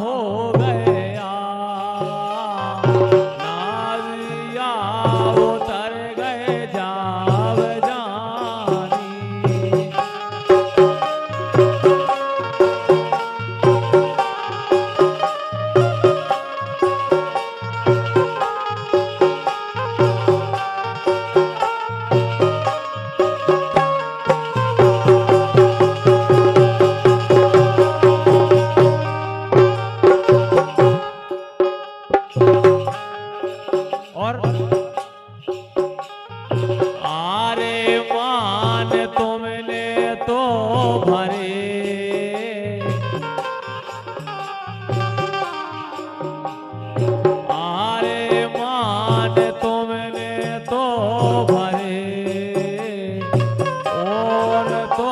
हो गया, नारिया उतर गए जाव जानी। और आरे मान तुमने तो भरे, आरे मान तुमने तो भरे, और तो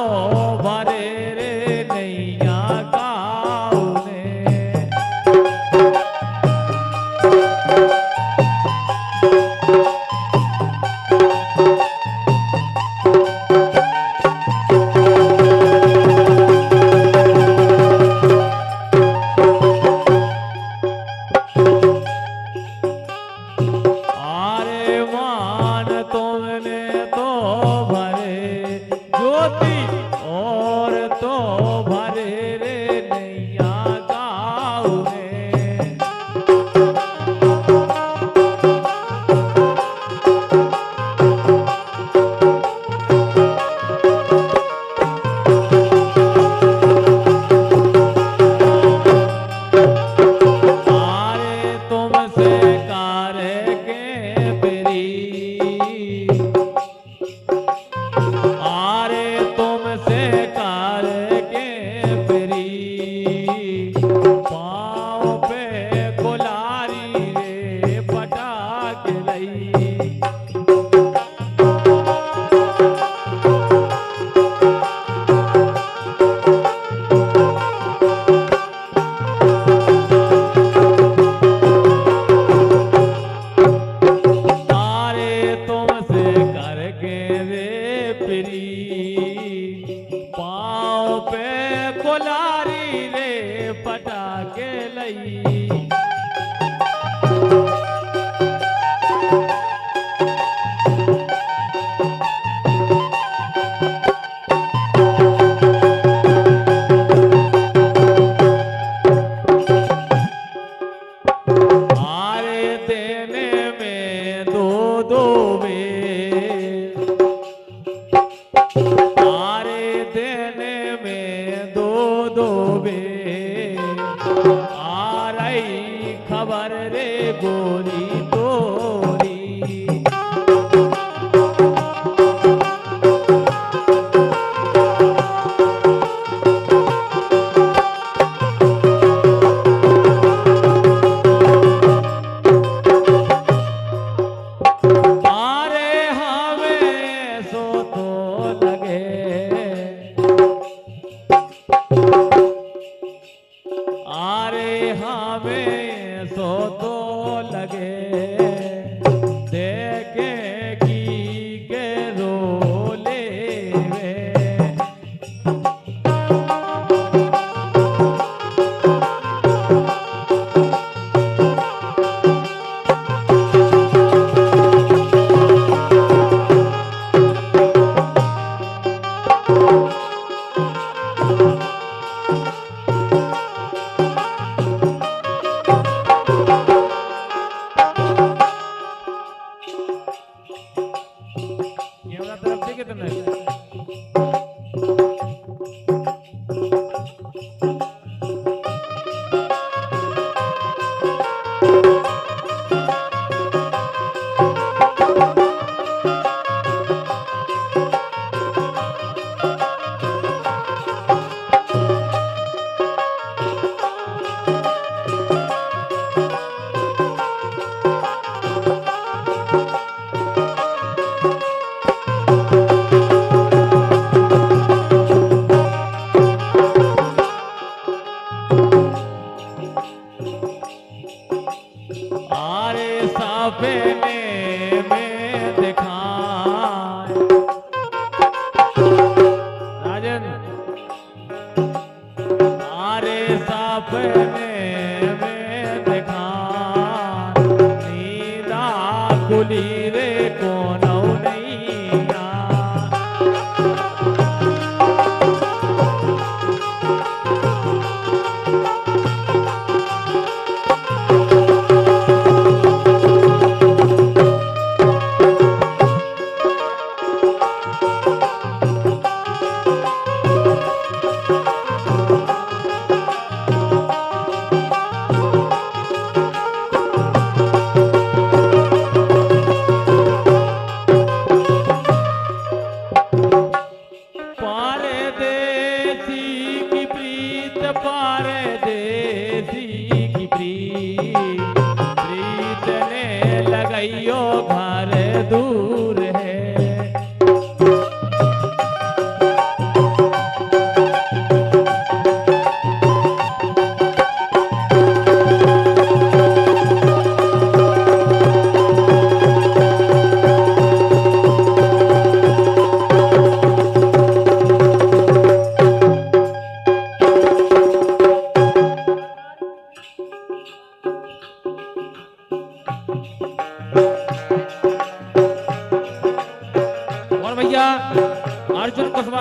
भरे रे नैया गाउने। आरे मान तुमने तो भरे ज्योति, और तो भरे रे नैया गाउने। आरे तुमसे कार्य के प्री, आरे तुमसे कार्य के प्री, पाँव पे कुलारी रे पटाक लई। आरे तुमसे करके रे प्री, पाँव पे कुलारी रे पटाके लई। आरे देने में दो दो बेर, आरे देने में दो दो बेर, आ रही खबर रे गोरी तोरी। आरे हमें सो तो लगे, आरे हमें सो तो लगे, देखे की के रोले वे। ये वाला तरफ देखे तुमने? सपने में दिखाए राजन, आरे सपने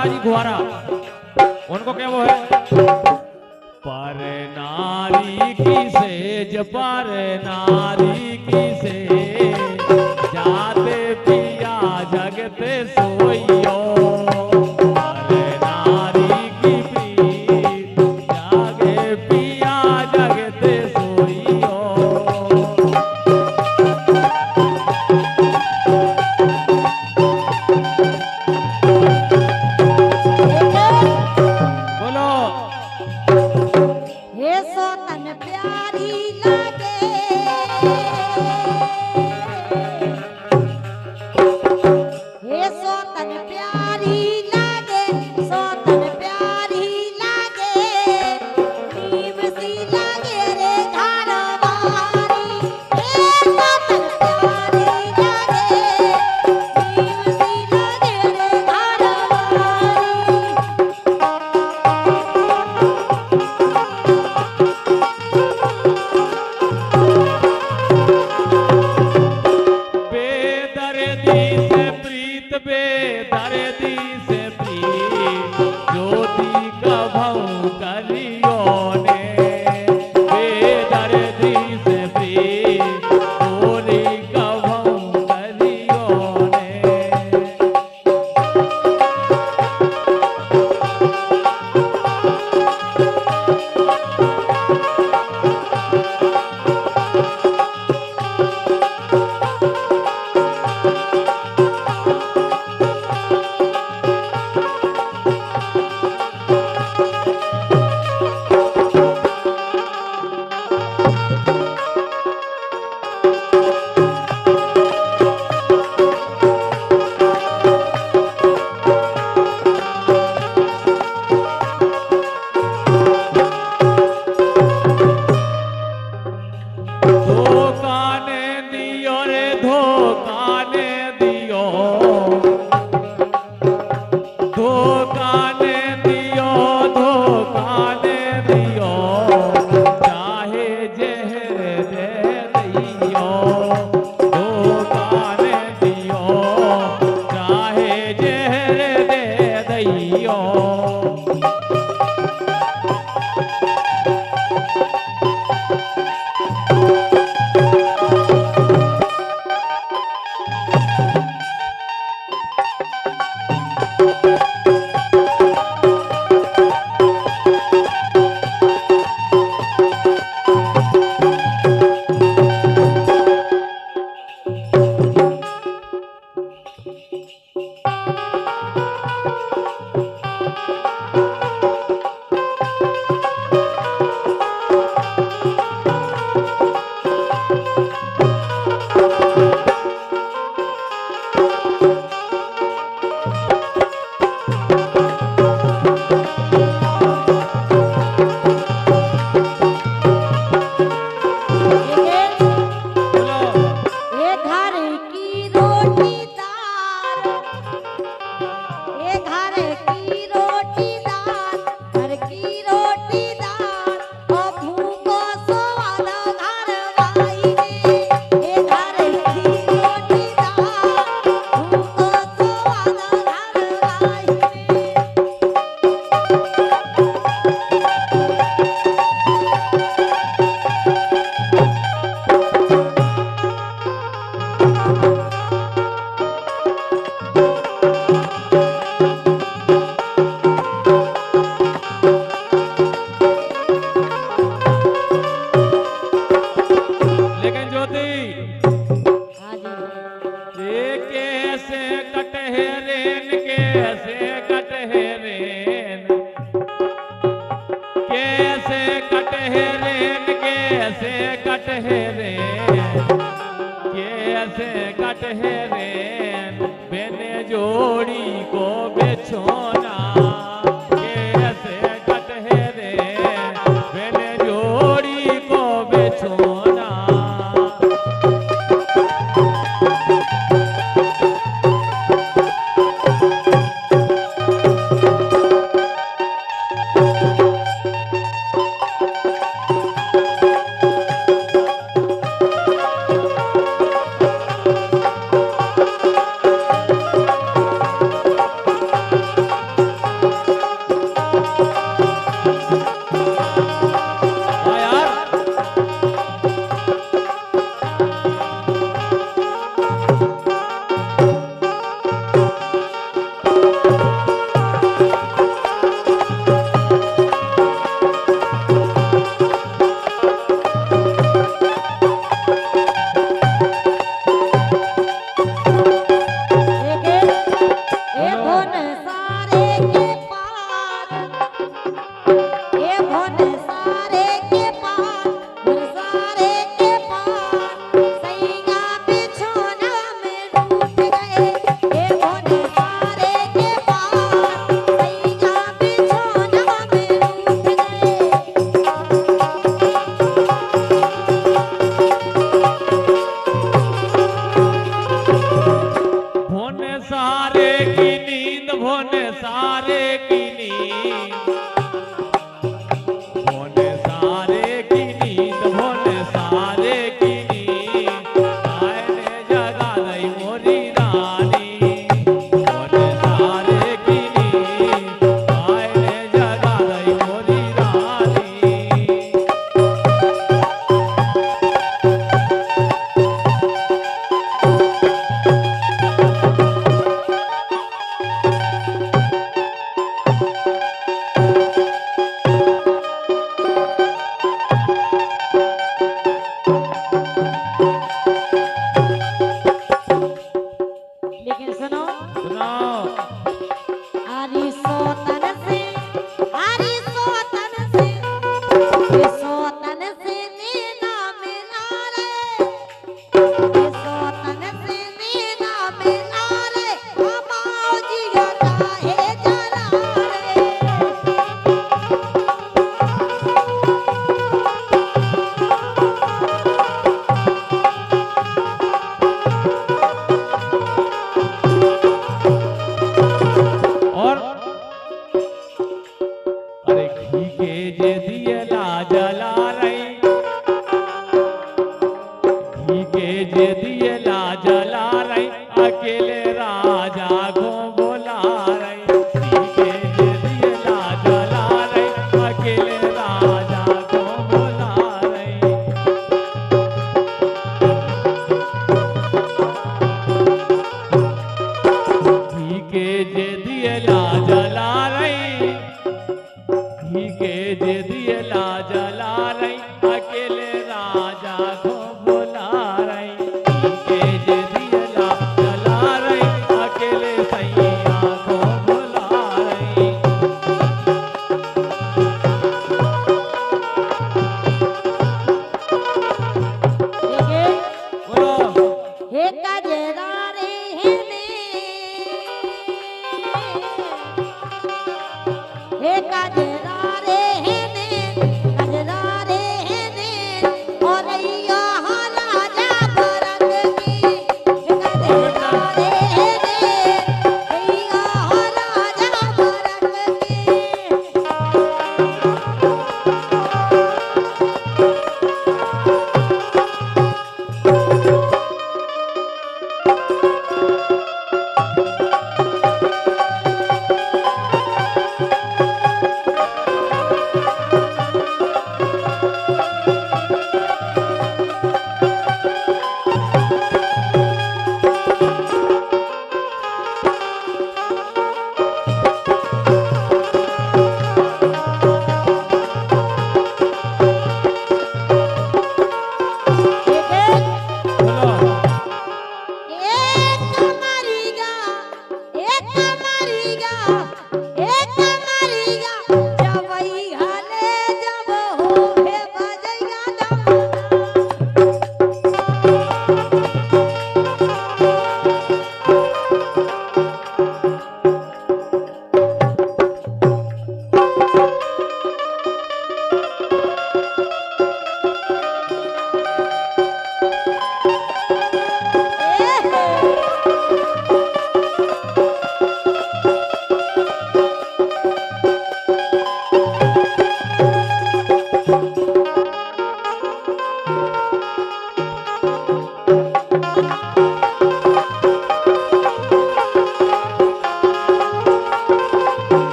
कुहारा जी कुहारा, उनको क्या वो है, पर नारी की सेज पर नारी की सेज जाते पिया जगते सोइयो, पर नारी की प्रीत जागे पिया जगते सोइयो। बोलो हे सोतन प्यारी लागे, हे सोतन प्यारी लागे, सोतन प्यारी लागे, नीम सी लागे रे घरवारी, हे सोतन प्यारी लागे, नीम सी लागे रे घरवारी। बेदर्दी से प्रीत बेदर्दी से प्रीत ज्योति कभऊ कलियो ने, बेदर्दी से प्रीत गोरी कभऊ कलियो ने। धोखा ने दियो रे धोखा ने दियो, धोखा ने दियो, धोखा ने दियो, चाहे जहर दे दियो, धोखा ने दियो, चाहे जहर दे दियो। ये घर की रोटी दाल, ये घर की रोटी दाल, घर की रोटी दाल, ओ भूखो स्वाद घरवाई रे, ये घर की रोटी दाल, भूखो स्वाद घरवाई रे। लेकिन ज्योति हाँ जी, ये कैसे कटहे रेन, कैसे कटहे रेन, कैसे कटहे रेन, कैसे कटहे रेन, कैसे कटहे रेन, बेने जोड़ी को बेछोना, कैसे कटहे रेन, बेने जोड़ी को बेछोना। जे दिए ला जला रही अकेले राजा को बोला रही पी के जे दिए ला जला रही अकेले राजा को बोला रही पी के जे दिए ला जला रही पी के जे दिए ला जला रही अकेले राजा को बोला रही पी के जे दिए ला जला रही अकेले सैया को बोला रही देखिए बोलो हे कजरा रे हेने हे कजरा रे हेने कजरा रे हेने और अइया राजा भरत की हे कजरा रे हेने अइया राजा भरत की बोलो एक मरीगा जब वही हाले जब हो हे बजैया दमना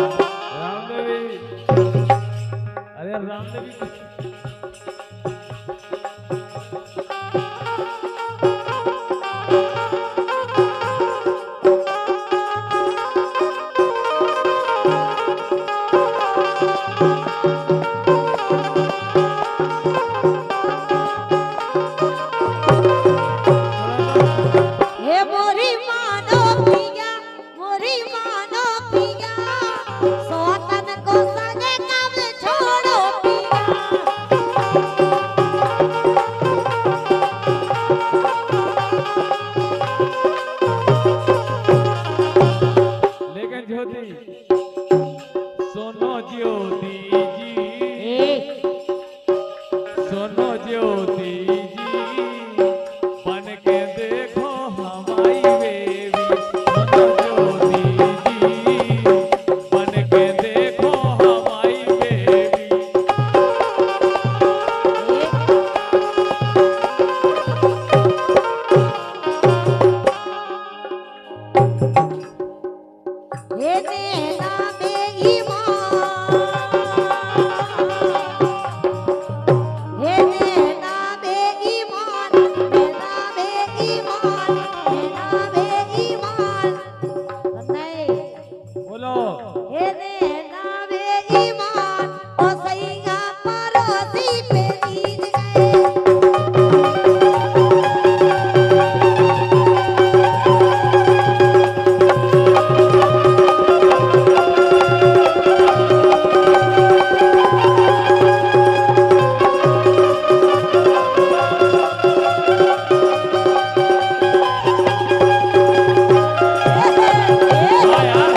रामदेवी अरे रामदेवी हे मोरी मानो पिया सोतन को संगे कब छोड़ो पिया लेकिन ज्योति सोनो ज्योति जी सोनो ज्योति जी बन के देखो हमारी बेबी सोनो ज्योति जी बन के देखो हमारी बेबी हे नैना बेईमान हे नैना बेईमान नैना बेईमान नैना बेईमान नहीं बोलो हे नैना बेईमान ओ सैया परोसी पे नींद गए हाँ यार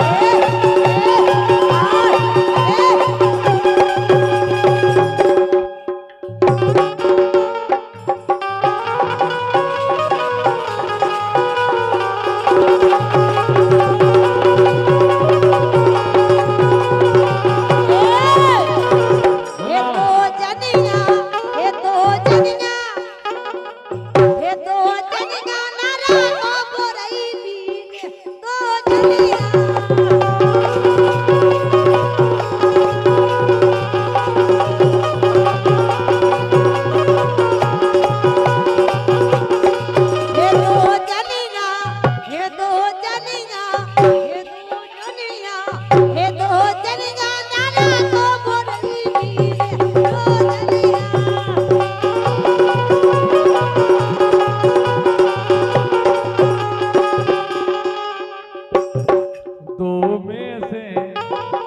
में से,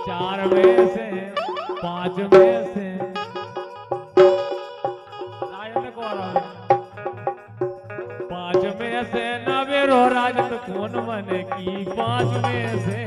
4 में से, 5 में से राजन को आ रहा है। 5 में से नवेरो राजन कौन मन की, 5 में से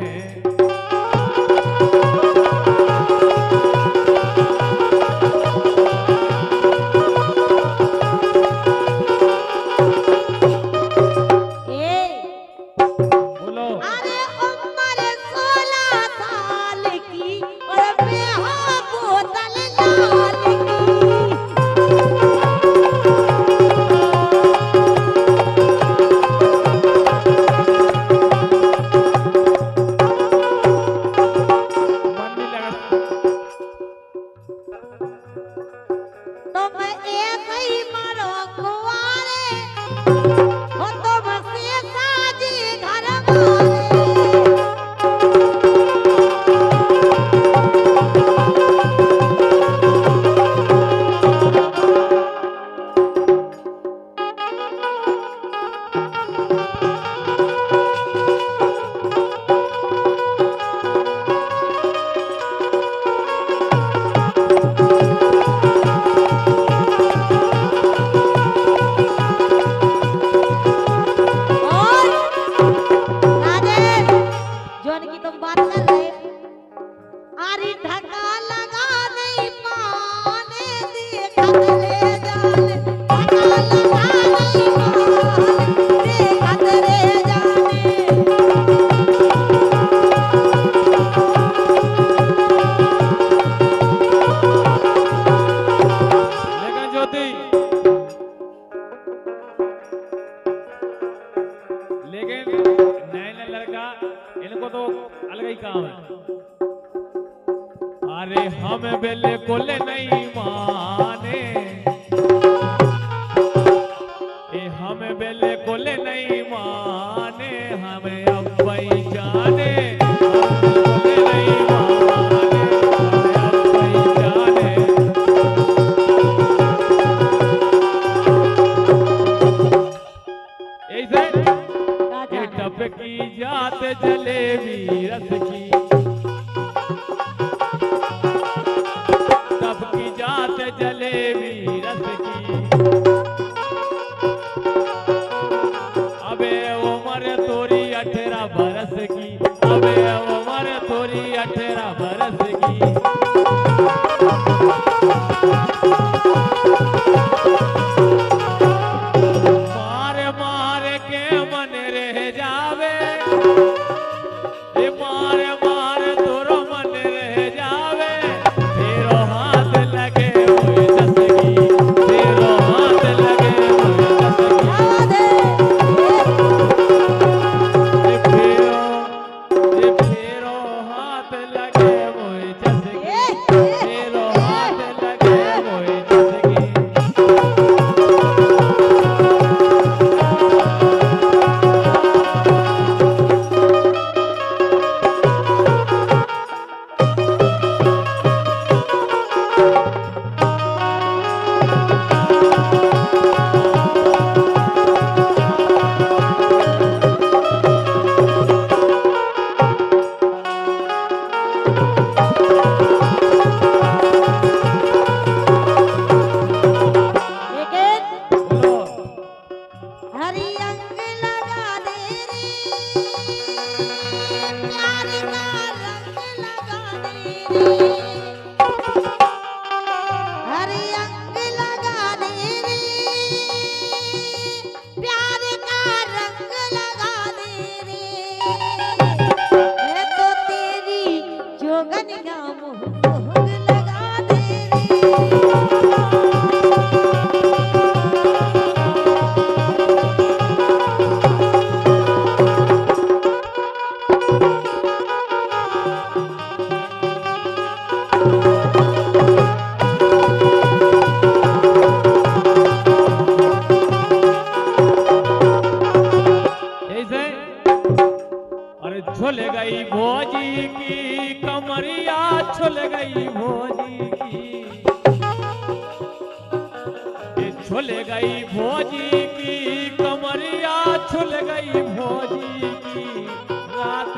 अरे हम बिल्कुल नहीं माने, हम बिल्कुल नहीं माने, हमें अब जाने नहीं माने, हमें अब जाने। ऐसे ये टपकी जात जलेबी रस की, जलेबी रस की, अबे उम्र तोरी 18 बरस की, अबे उम्र तोरी 18 बरस की। मार मार के मन रह जावे, मार मार तोरो मन रह जावे, तेरो हाथ लगे छुल गई भोजी की कमरिया, छुल गई भोजी की, छुल गई भोजी की कमरिया, छुल गई भोजी की रात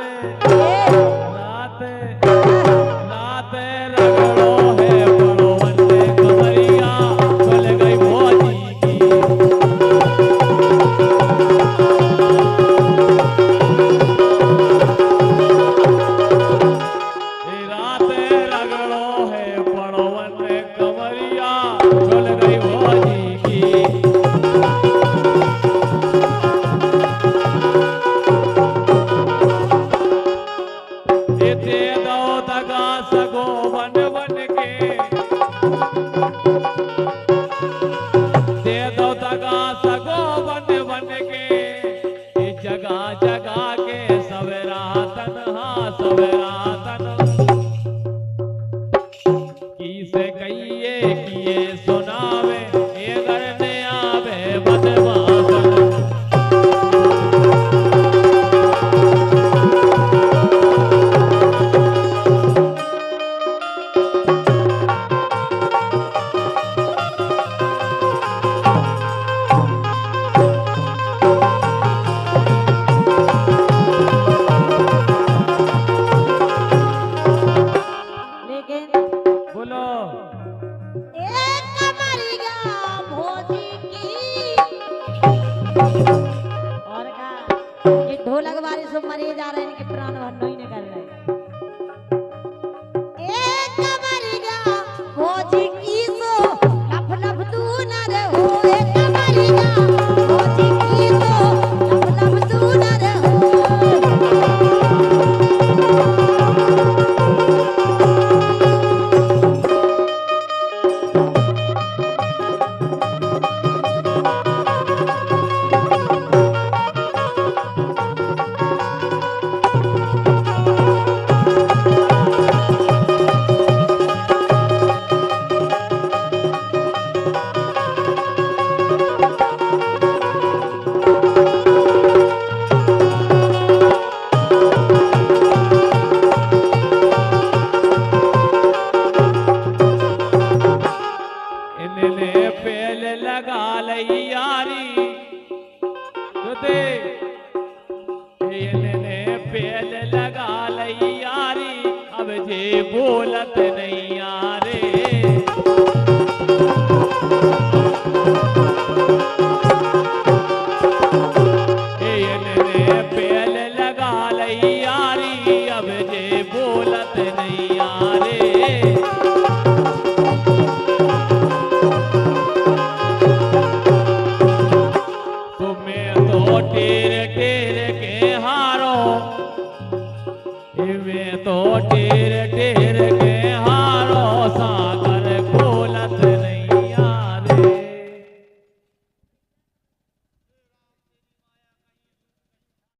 अब जे बोलत नहीं यारे पेल लगा लई यारी अब जे बोलत नहीं यारे तुम्हें तो टेर टेर के हारो मैं तो टेर टेर